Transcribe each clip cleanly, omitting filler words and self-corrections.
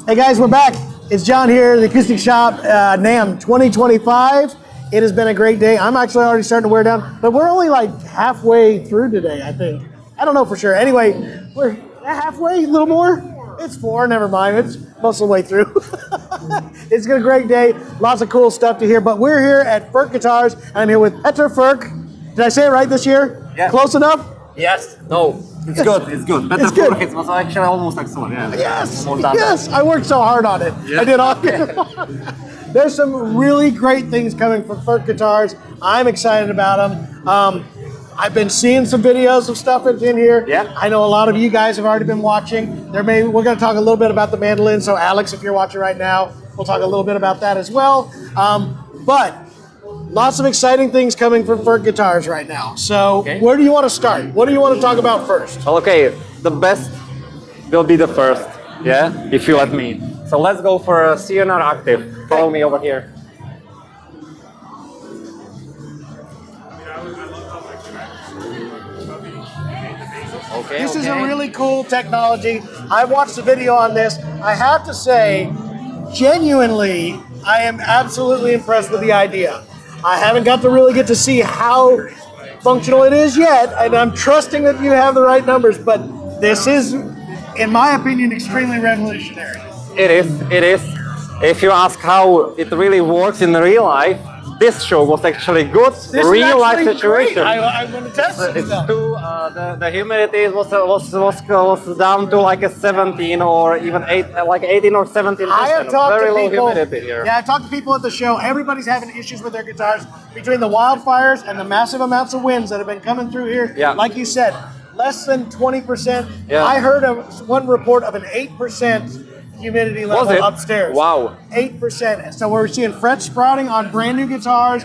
Hey guys, we're back. It's John here, the Acoustic Shop, NAMM 2025. It has been a great day. I'm actually already starting to wear down, but we're only like halfway through today, I think. I don't know for sure. Anyway, we're halfway, a little more. It's 4, never mind. It's most of the way through. It's been a great day. Lots of cool stuff to hear, but we're here at Furch Guitars. I'm here with Peter Furch. Did I say it right this year? Yeah. Close enough? Yes. No. It's good. It's good. Better It's good. It was actually almost excellent. Yeah. Yes. Almost done. Yes. I worked so hard on it. Yeah. I did all. There's some really great things coming from Furch Guitars. I'm excited about them. I've been seeing some videos of stuff in here. Yeah. I know a lot of you guys have already been watching. We're going to talk a little bit about the mandolin. So Alex, if you're watching right now, we'll talk a little bit about that as well. But lots of exciting things coming from Furch Guitars right now. So Where do you want to start? What do you want to talk about first? Okay, the best will be the first. Yeah, if you let me. So let's go for a CNR Active. Follow me over here. Okay, This is a really cool technology. I watched the video on this. I have to say, genuinely, I am absolutely impressed with the idea. I haven't got to really get to see how functional it is yet, and I'm trusting that you have the right numbers, but this is, in my opinion, extremely revolutionary. It is. It is. If you ask how it really works in real life, this show was actually good. This real is life actually situation. Great. I'm going to test it. It's too, the humidity was down to like a 17 or even 18 or 17%. I have talked Very to low people. humidity here. Yeah, I talked to people at the show. Everybody's having issues with their guitars between the wildfires and the massive amounts of winds that have been coming through here. Yeah. Like you said, less than 20%. Yeah. I heard of one report of an 8% humidity level upstairs. Wow. 8%. So we're seeing fret sprouting on brand new guitars,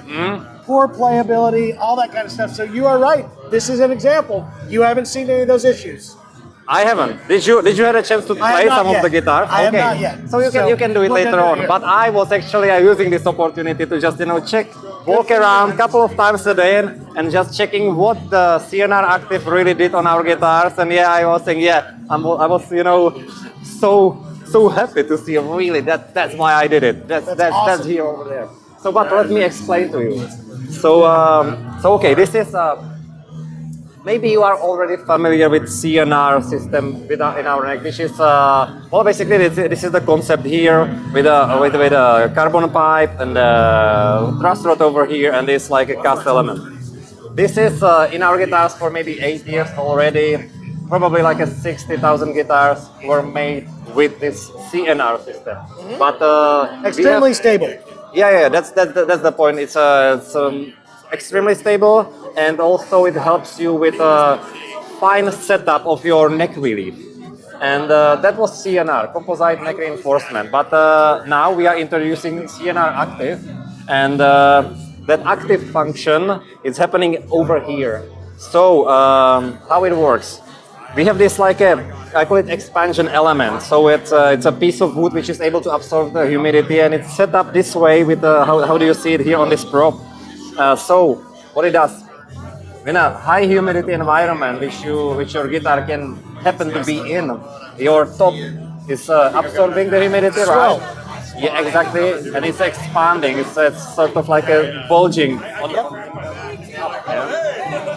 poor playability, all that kind of stuff. So you are right. This is an example. You haven't seen any of those issues. I haven't. Did you have a chance to play some of the guitars? I have not yet. So you can do it later on. But I was actually using this opportunity to just check, walk around a couple of times a day and just checking what the CNR Active really did on our guitars. And yeah, I was saying I was so happy to see really that's why I did it. That's awesome. That's here over there. So but let me explain to you. So okay, this is maybe you are already familiar with CNR system in our neck, which is well basically this is the concept here with a carbon pipe and a truss rod over here and this like a cast element. This is in our guitars for maybe 8 years already. Probably like 60,000 guitars were made with this CNR system, but extremely stable. Yeah, that's the point. It's extremely stable, and also it helps you with a fine setup of your neck relief. And that was CNR, composite neck reinforcement. But now we are introducing CNR Active, and that active function is happening over here. So how it works? We have this I call it expansion element. So it's a piece of wood which is able to absorb the humidity, and it's set up this way with how do you see it here on this prop? So what it does, in a high humidity environment which your guitar can happen to be in, your top is absorbing the humidity, right? Yeah, exactly, and it's expanding. It's sort of like a bulging.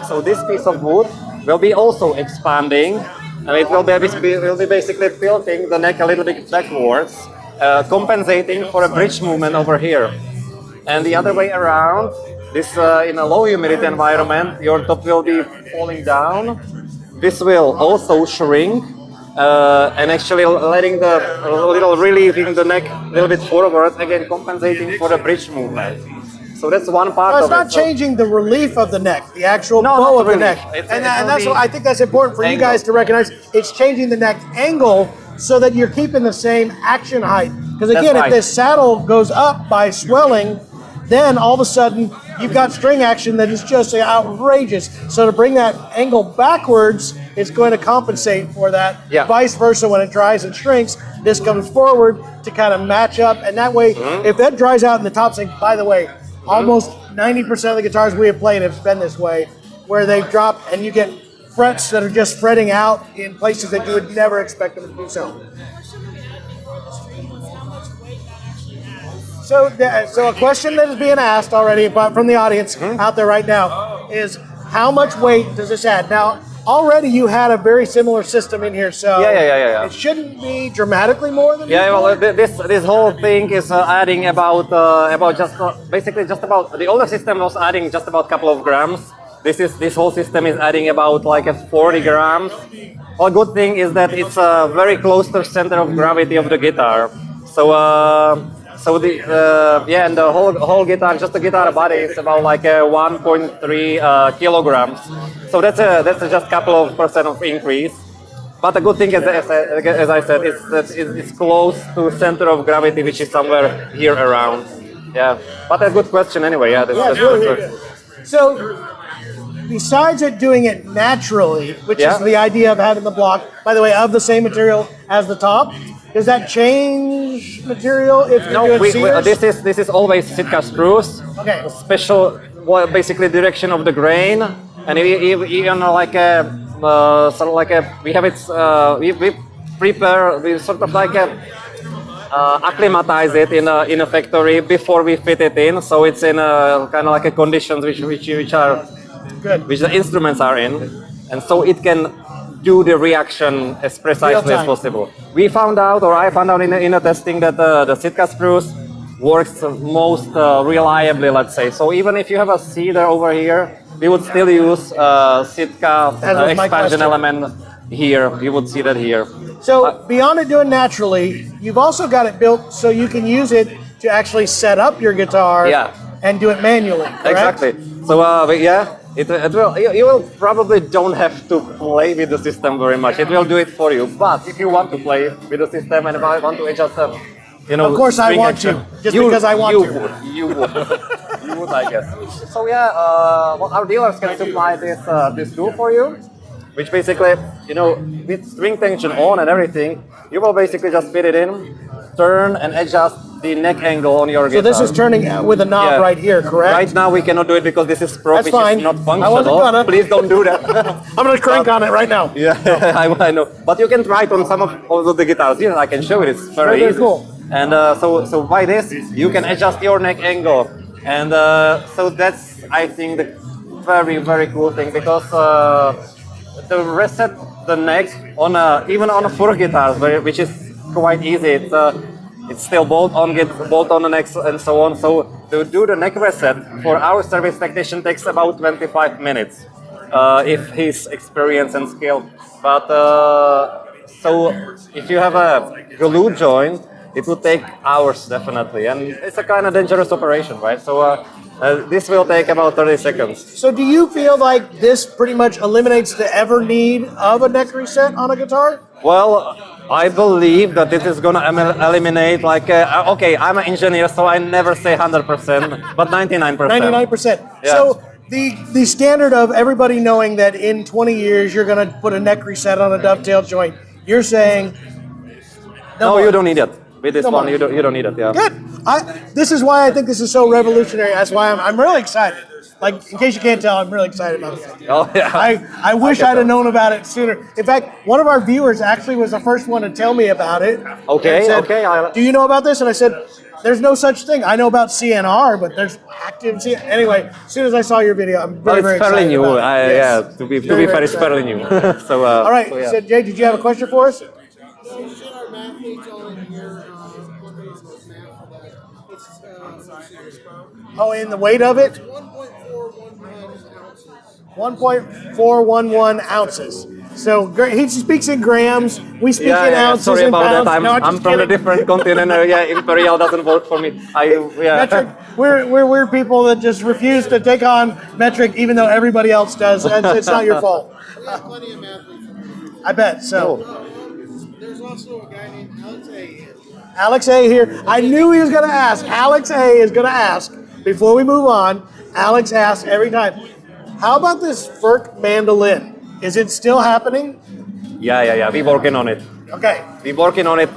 So this piece of wood will be also expanding, and it will be basically tilting the neck a little bit backwards, compensating for a bridge movement over here. And the other way around, this in a low humidity environment, your top will be falling down. This will also shrink, and actually letting relieving the neck a little bit forward, again compensating for the bridge movement. So that's one part of it. It's not changing the relief of the neck, the actual flow of the neck. And that's what I think that's important for you guys to recognize. It's changing the neck angle so that you're keeping the same action height. Because again, if this saddle goes up by swelling, then all of a sudden you've got string action that is just outrageous. So to bring that angle backwards, it's going to compensate for that. Yeah. Vice versa, when it dries and shrinks, this comes forward to kind of match up. And that way, if that dries out in the top sync, by the way, almost 90% of the guitars we have played have been this way, where they drop and you get frets that are just fretting out in places that you would never expect them to do so. So a question that is being asked already from the audience out there right now is, how much weight does this add? Now, already you had a very similar system in here, so Yeah. it shouldn't be dramatically more than Well, this whole thing is adding about basically just about, the older system was adding just about a couple of grams. This whole system is adding about like 40 grams. Well, good thing is that it's very close to the center of gravity of the guitar. So and the whole guitar, just the guitar body, is about like 1.3 kilograms. So that's just a couple of percent of increase. But the good thing is, as I said, is that it's close to center of gravity, which is somewhere here around. Yeah, but a good question anyway. Yeah, it's really good. So, besides doing it naturally, which is the idea of having the block, by the way, of the same material as the top, does that change material if you're doing cedars? This is always Sitka spruce. Okay. Special, basically direction of the grain, and even like we have it. We prepare. We sort of like acclimatize it in a factory before we fit it in, so it's in a kind of like a conditions which are good, which the instruments are in, and so it can do the reaction as precisely as possible. We found out, or I found out in a testing, that the Sitka spruce works most reliably, let's say. So even if you have a cedar over here, we would still use Sitka expansion element here. You would see that here. So beyond it doing naturally, you've also got it built so you can use it to actually set up your guitar and do it manually, correct? Exactly. So It will. You will probably don't have to play with the system very much. It will do it for you. But if you want to play with the system and want to adjust them, of course I want to. Because I want to. You would, I guess. So our dealers can supply this tool for you, which basically, with string tension on and everything, you will basically just fit it in, turn and adjust the neck angle on your guitar. So this is turning with a knob right here, correct? Right now we cannot do it because this is which is not functional. I wasn't gonna. Please don't do that. I'm going to crank on it right now. Yeah, I know. But you can try it on some of the guitars. Here, I can show it. It's very easy. Cool. And so by this, you can adjust your neck angle. And so that's, I think, the very, very cool thing, because to reset the neck on even on a Furch guitars, which is quite easy. It's still bolt on the neck and so on. So to do the neck reset for our service technician takes about 25 minutes, if he's experienced and skilled. But so if you have a glue joint, it will take hours definitely, and it's a kind of dangerous operation, right? So this will take about 30 seconds. So do you feel like this pretty much eliminates the ever need of a neck reset on a guitar? Well, I believe that this is going to eliminate, like, okay, I'm an engineer, so I never say 100%, but 99%. 99%. Yeah. So the standard of everybody knowing that in 20 years you're going to put a neck reset on a dovetail joint, you're saying... No, you don't need it. With this one, you don't need it, yeah. Good. This is why I think this is so revolutionary. That's why I'm really excited. Like, in case you can't tell, I'm really excited about this idea. Oh, yeah. I wish I'd have known about it sooner. In fact, one of our viewers actually was the first one to tell me about it. Okay, said, okay. Do you know about this? And I said, there's no such thing. I know about CNR, but there's active CNR. Anyway, as soon as I saw your video, I'm very, very excited. It's fairly new. Yes. Yeah, to be fair, it's fairly new. So, all right. So, Jay, did you have a question for us? Oh, in the weight of it? 1.411 ounces. So he speaks in grams. We speak in ounces. Sorry and about pounds. that. I'm from a different continent. Imperial doesn't work for me. Metric. We're people that just refuse to take on metric, even though everybody else does. It's not your fault. I bet so. There's also a guy named Alex A. here. Alex A. here. I knew he was going to ask. Alex A. is going to ask. Before we move on, Alex asks every time, how about this Furch mandolin? Is it still happening? Yeah. We're working on it. Okay. We're working on it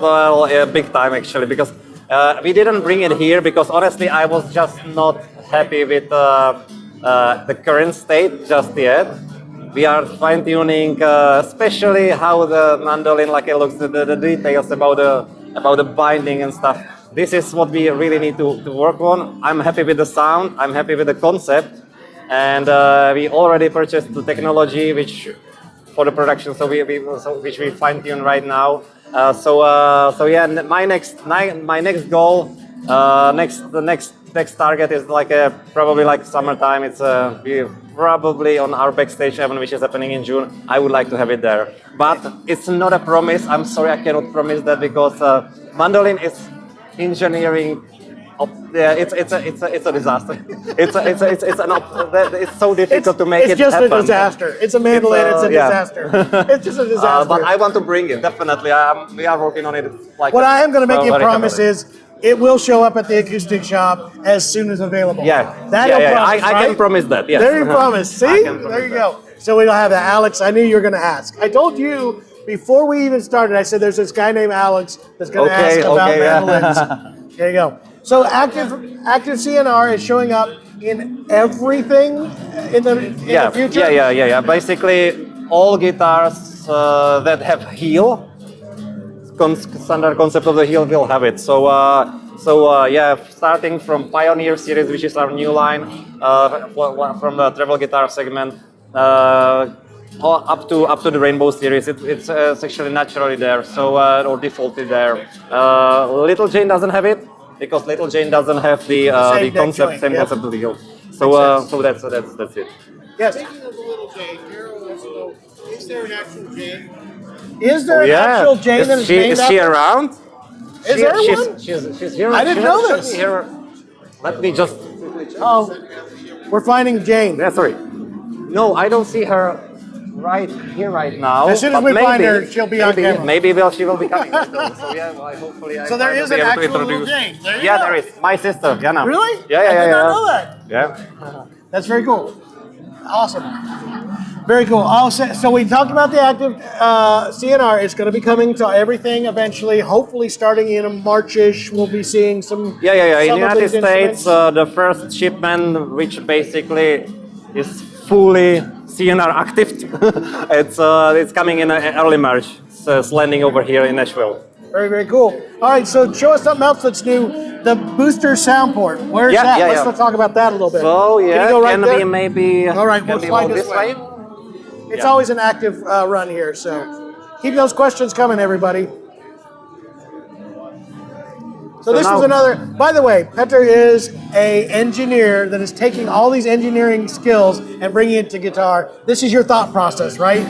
big time, actually, because we didn't bring it here because, honestly, I was just not happy with the current state just yet. We are fine-tuning, especially how the mandolin, like it looks, the details about the binding and stuff. this is what we really need to work on. I'm happy with the sound. I'm happy with the concept, and we already purchased the technology which for the production. So which we fine tune right now. So yeah, my next goal, next target is like probably like summertime. It's probably on our backstage event, which is happening in June. I would like to have it there, but it's not a promise. I'm sorry, I cannot promise that because mandolin is engineering. It's a disaster. It's so difficult to make it happen. It's just a disaster. It's a mandolin. It's a disaster. It's just a disaster. But I want to bring it definitely. We are working on it. Like what I am going to make you promise is it will show up at the acoustic shop as soon as available. Yeah, promise, I can promise that. Yes. There you promise. See, there you go. So we'll have that. Alex, I knew you were going to ask. I told you before we even started. I said there's this guy named Alex that's going to ask about mandolins. There you go. So active CNR is showing up in everything in the future? Yeah. Basically, all guitars that have heel, standard concept of the heel will have it. So starting from Pioneer series, which is our new line, from the travel guitar segment, up to the Rainbow series, it's actually naturally there, so or defaulted there. Little Jane doesn't have it, because Little Jane doesn't have the concept, same concept of the heel. So that's it. Yes. Speaking of the Little Jane, Carol wants to know, is there an actual Jane? Is there an actual Jane that is named Is she after? around? Is there one? She's here. I didn't know this. Here. Let me just. Oh, we're finding Jane. Yeah, sorry. No, I don't see her right here right now. As soon as we find her, she'll be on camera. Maybe she will be coming. So yeah, hopefully I. So there is an actual Little Jane. There is. My sister, Jana. Really? Yeah. I did not know that. Yeah. That's very cool. Awesome. Very cool. So we talked about the active CNR. It's going to be coming to everything eventually. Hopefully, starting in March-ish, we'll be seeing some. Yeah. In the United States, the first shipment, which basically is fully CNR active, it's coming in early March. So it's landing over here in Nashville. Very, very cool. All right, so show us something else that's new. The booster soundport. Where's that? Let's talk about that a little bit. So can we maybe? All right, we'll slide this way. It's always an active run here, so keep those questions coming, everybody. So this is another, by the way, Petr is an engineer that is taking all these engineering skills and bringing it to guitar. This is your thought process, right?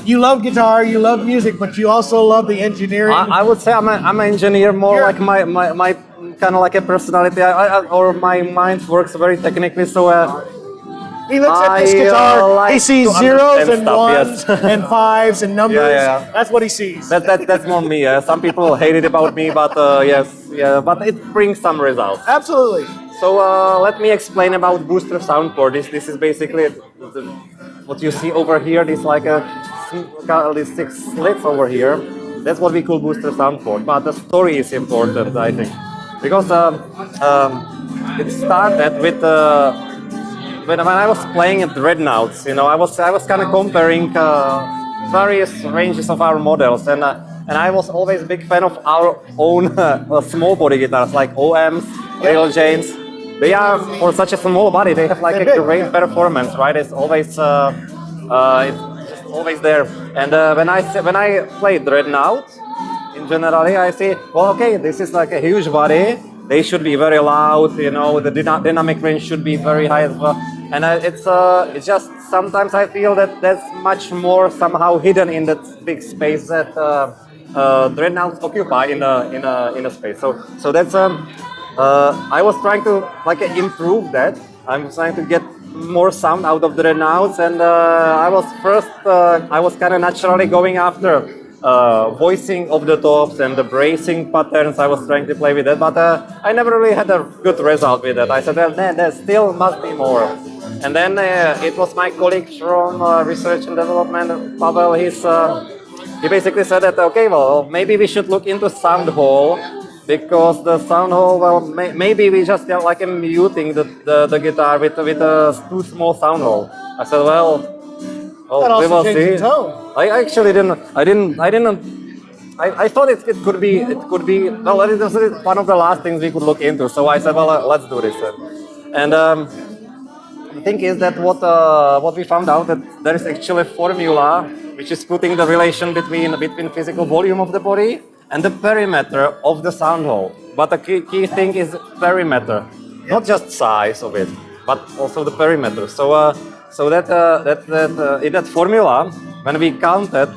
You love guitar, you love music, but you also love the engineering. I would say I'm an engineer, more like my kind of like a personality, or my mind works very technically, so he looks at this guitar, he sees zeros and ones and fives and numbers. That's what he sees. That's more me. Some people hate it about me, but but it brings some results. Absolutely. So let me explain about booster soundport. This is basically what you see over here. This like these 6 slits over here. That's what we call booster soundport. But the story is important, I think, because it started with. When I was playing at Dreadnoughts, I was kind of comparing various ranges of our models, and I was always a big fan of our own small body guitars like OMs, Little Janes. They are, for such a small body, they have like a great performance, right? It's always there. And when I play Dreadnought, in generally I say, well, okay, this is like a huge body. They should be very loud, the dynamic range should be very high as well. And it's just sometimes I feel that that's much more somehow hidden in that big space that Dreadnoughts occupy in a space. So that's I was trying to improve that. I'm trying to get more sound out of Dreadnoughts, and I was kind of naturally going after voicing of the tops and the bracing patterns. I was trying to play with that, but I never really had a good result with that. I said, well, there still must be more. And then it was my colleague from research and development, Pavel. He basically said that, okay, well, maybe we should look into sound hole, because the sound hole, well, maybe we just muting the guitar with a too small sound hole. I said, well, we will see. I actually didn't I thought it could be well, it was one of the last things we could look into. So I said, well, let's do this. And the thing is that what we found out that there is actually a formula which is putting the relation between physical volume of the body and the perimeter of the sound hole. But the key thing is perimeter, not just size of it, but also the perimeter. So in that formula, when we counted,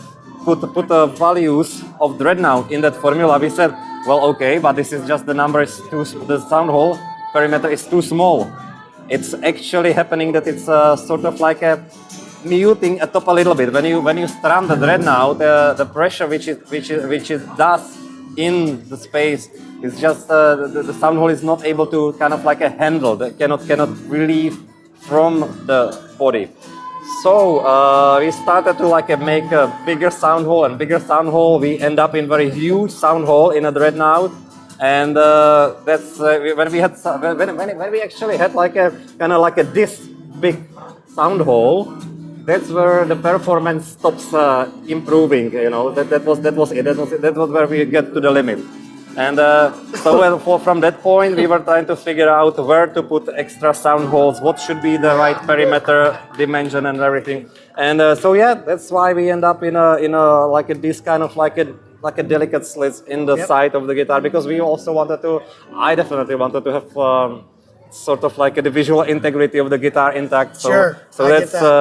put the values of dreadnought in that formula, we said, well, okay, but this is just the number is the sound hole perimeter is too small. It's actually happening that it's sort of like a muting a top a little bit. When you strum the dreadnought, the pressure which it does in the space is just the sound hole is not able to kind of like a handle. That cannot relieve from the body. So we started to like make a bigger sound hole and bigger sound hole. We end up in very huge sound hole in a dreadnought. And that's when we actually had like a kind of like a this big sound hole. That's where the performance stops improving. You know, that was it. That was where we get to the limit. And from that point, we were trying to figure out where to put extra sound holes, what should be the right perimeter dimension and everything. And so yeah, that's why we end up in a like this kind of like a delicate slits in the side of the guitar, because we also I definitely wanted to have sort of like the visual integrity of the guitar intact. So, sure. So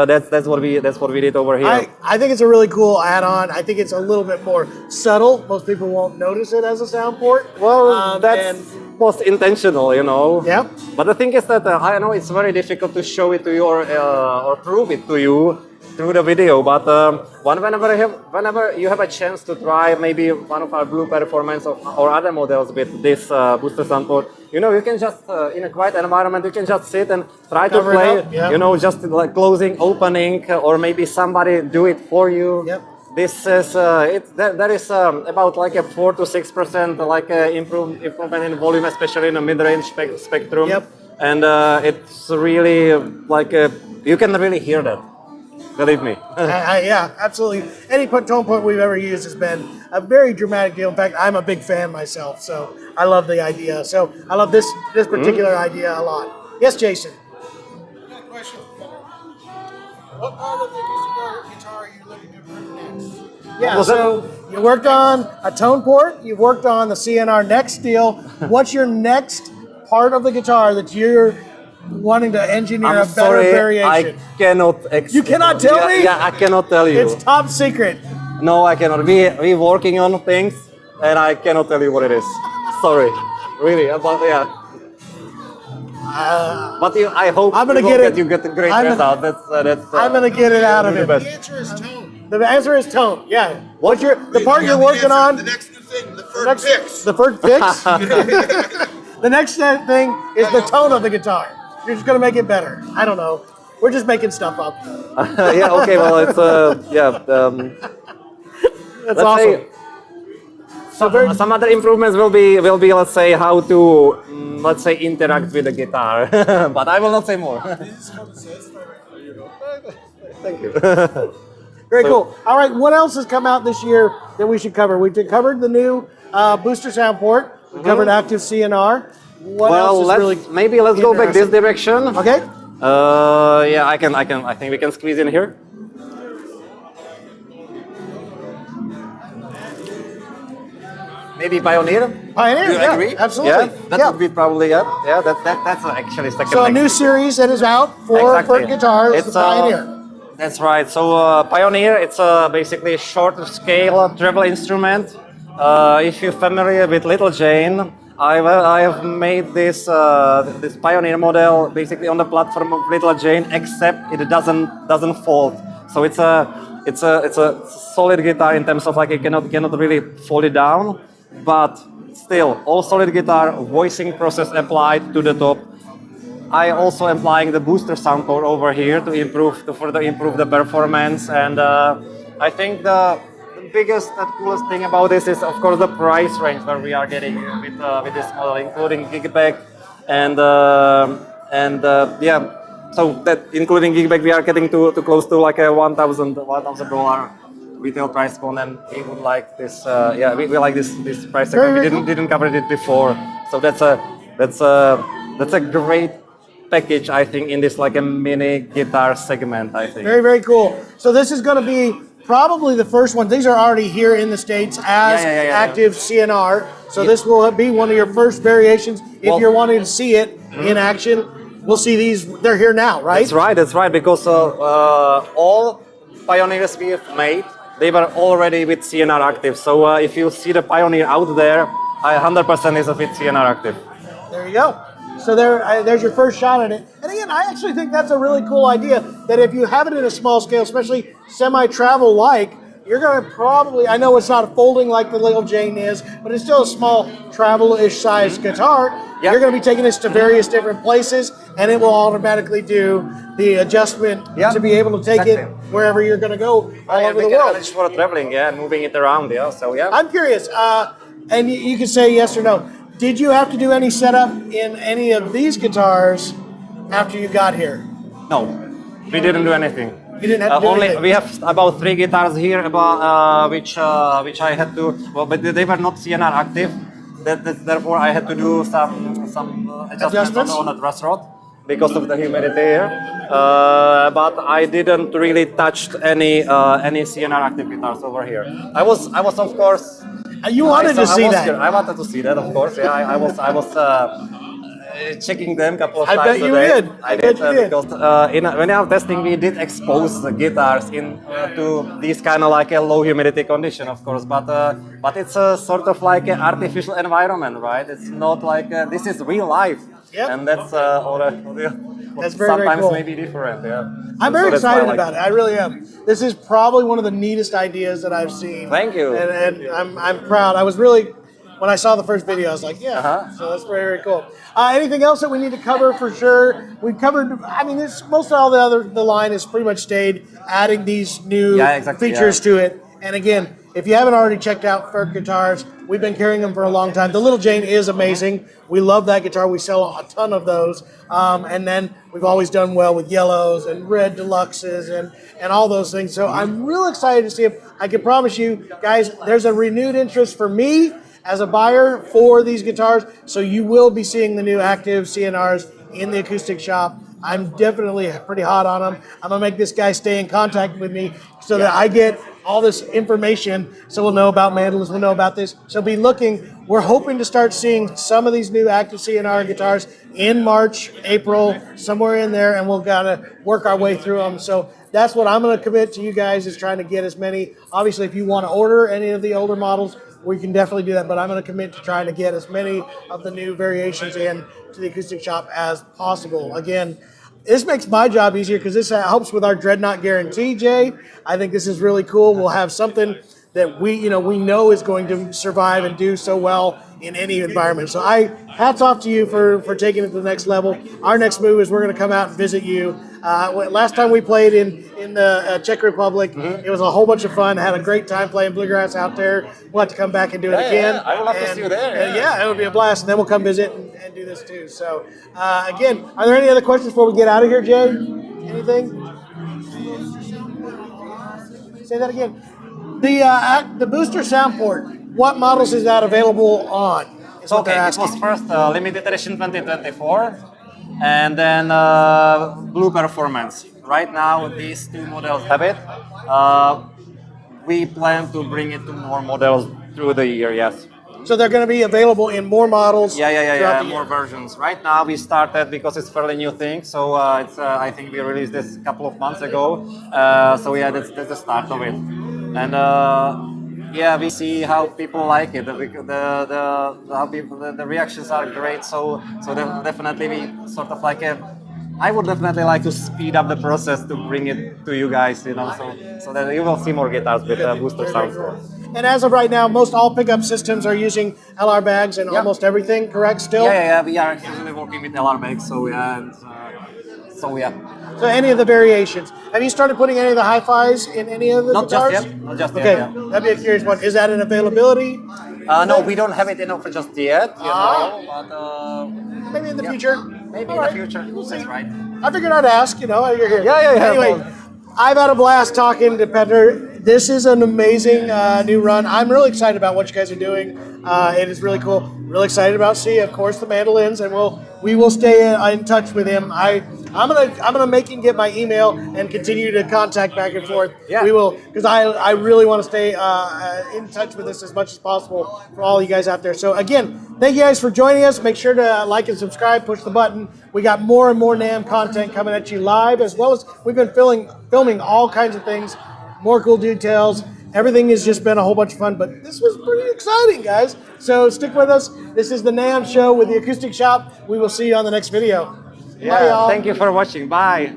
that's what we did over here. I think it's a really cool add-on. I think it's a little bit more subtle. Most people won't notice it as a sound port. Well, that's most intentional, you know. Yeah. But the thing is that I know it's very difficult to show it to you or prove it to you through the video, but whenever you have a chance to try maybe one of our Blue Performance or other models with this booster sound port, you know, you can just in a quiet environment, you can just sit and try to play, you know, just like closing, opening, or maybe somebody do it for you. Yep. This is there is about like a 4 to 6% like improvement in volume, especially in the mid-range spectrum. Yep. And it's really like you can really hear that. Believe me. Yeah, absolutely. Any tone port we've ever used has been a very dramatic deal. In fact, I'm a big fan myself, so I love the idea. So I love this particular idea a lot. Yes, Jason. Yeah, question. What part of the acoustic guitar are you looking to improve next? Yeah, so you worked on a tone port, you've worked on the CNR next deal. What's your next part of the guitar that you're wanting to engineer a better variation? I cannot. You cannot tell me? Yeah, I cannot tell you. It's top secret. No, I cannot. We working on things, and I cannot tell you what it is. Sorry, really. But yeah. But I hope I'm gonna get it. You get the great result. That's. I'm gonna get it out of him. The answer is tone. The answer is tone. Yeah. What's the part you're working on? The next new thing, the Furch picks. The Furch picks. The next thing is the tone of the guitar. You're just gonna make it better. I don't know. We're just making stuff up. Yeah. Okay. Well, it's That's awesome. Some other improvements will be let's say how to let's say interact with the guitar, but I will not say more. Thank you. Very cool. All right, what else has come out this year that we should cover? We covered the new booster sound port. We covered active CNR. What else is really let's go back this direction. Okay. Yeah, I think we can squeeze in here. Maybe Pioneer? Pioneer, Do you yeah, agree? absolutely. Yeah, that would be probably, yeah, that's actually second. So a new series that is out for Furch Guitars, it's Pioneer. That's right. So Pioneer, it's basically a short scale treble instrument. If you're familiar with Little Jane, I have made this this Pioneer model basically on the platform of Little Jane, except it doesn't fold. So it's a solid guitar in terms of like it cannot really fold it down, but still all solid guitar, voicing process applied to the top. I also applying the booster sound port over here to further improve the performance, and I think the biggest and coolest thing about this is of course the price range where we are getting with this model, including gigback and yeah. So that including gigback, we are getting to close to like a $1,000 retail price point, and we would like this. Yeah, we like this price Very, segment. We very didn't cover it before, so that's a great package, I think, in this like a mini guitar segment, I think. Very, very cool. So this is going to be probably the first one. These are already here in the States as active CNR. So this will be one of your first variations. If you're wanting to see it in action, we'll see these. They're here now, right? That's right, because all Pioneers we have made, they were already with CNR active. So if you see the Pioneer out there, 100% is with CNR active. There you go. So there's your first shot at it. And again, I actually think that's a really cool idea, that if you have it in a small scale, especially semi-travel like, you're going to probably, I know it's not folding like the little Jane is, but it's still a small travel-ish size guitar. You're going to be taking this to various different places, and it will automatically do the adjustment to be able to take it wherever you're going to go all over the world. It's for traveling, moving it around, so I'm curious, and you can say yes or no. Did you have to do any setup in any of these guitars after you got here? No, we didn't do anything. You didn't have to do anything? We have about 3 guitars here, which I had to. Well, but they were not CNR active. Therefore, I had to do some adjustments on the truss rod because of the humidity here. But I didn't really touch any CNR active guitars over here. I was of course. You wanted to see that. I wanted to see that, of course. Yeah, I was checking them a couple of times. I bet you did. I bet you did. Because when I was testing, we did expose the guitars to these kind of like a low humidity condition, of course. But it's a sort of like an artificial environment, right? It's not like this is real life. Yep. And that's that's very, sometimes very cool. maybe different. Yeah. I'm very excited about it. I really am. This is probably one of the neatest ideas that I've seen. Thank you. And I'm proud. I was really, when I saw the first video, I was like, So that's very, very cool. Anything else that we need to cover for sure? We've covered. I mean, most of all the line has pretty much stayed, adding these new features to it. And again, if you haven't already checked out Furch Guitars, we've been carrying them for a long time. The Little Jane is amazing. We love that guitar. We sell a ton of those. And then we've always done well with yellows and red deluxes and all those things. So I'm real excited to see them. I can promise you, guys, there's a renewed interest for me as a buyer for these guitars. So you will be seeing the new active CNRs in the acoustic shop. I'm definitely pretty hot on them. I'm going to make this guy stay in contact with me so that I get all this information, so we'll know about mandolins, we'll know about this. So be looking. We're hoping to start seeing some of these new active CNR guitars in March, April, somewhere in there, and we'll gotta work our way through them. So that's what I'm going to commit to you guys, is trying to get as many. Obviously, if you want to order any of the older models, we can definitely do that, but I'm going to commit to trying to get as many of the new variations in to the acoustic shop as possible. Again, this makes my job easier because this helps with our Dreadnought guarantee, Jay. I think this is really cool. We'll have something that we know is going to survive and do so well in any environment. So hats off to you for taking it to the next level. Our next move is we're going to come out and visit you. Last time we played in the Czech Republic, it was a whole bunch of fun. Had a great time playing Bluegrass out there. We'll have to come back and do it again. Yeah, I would love to see you there. Yeah, it would be a blast. And then we'll come visit and do this too. So again, are there any other questions before we get out of here, Jay? Anything? Say that again. The booster soundport. What models is that available on? Okay, it was first limited edition 2024, and then Blue Performance. Right now, these 2 models have it. We plan to bring it to more models through the year. Yes. So they're going to be available in more models. Yeah. More versions. Right now, we started because it's fairly new thing. So it's I think we released this a couple of months ago. So yeah, that's the start of it. And we see how people like it. The reactions are great. So definitely we sort of like I would definitely like to speed up the process to bring it to you guys. So that you will see more guitars with booster sounds. And as of right now, most all pickup systems are using LR bags and almost everything. Correct? Still. Yeah. We are usually working with LR bags. So yeah. So any of the variations. Have you started putting any of the hi-fis in any of the guitars? Not just yet. Okay, that'd be a curious one. Is that an availability? No, we don't have it in offer just yet. But maybe in the future. Maybe in the future. That's right. I figured I'd ask. You're here. Yeah. Anyway, I've had a blast talking to Petter. this is an amazing new run. I'm really excited about what you guys are doing. It is really cool. Really excited about of course, the mandolins, and we will stay in touch with him. I'm gonna make him get my email and continue to contact back and forth. Yeah. We will, because I really want to stay in touch with this as much as possible for all you guys out there. So again, thank you guys for joining us. Make sure to like and subscribe. Push the button. We got more and more NAMM content coming at you live, as well as we've been filming all kinds of things, more cool details. Everything has just been a whole bunch of fun, but this was pretty exciting, guys. So stick with us. This is the NAMM show with the Acoustic Shop. We will see you on the next video. Bye, Yeah, y'all. thank you for watching. Bye.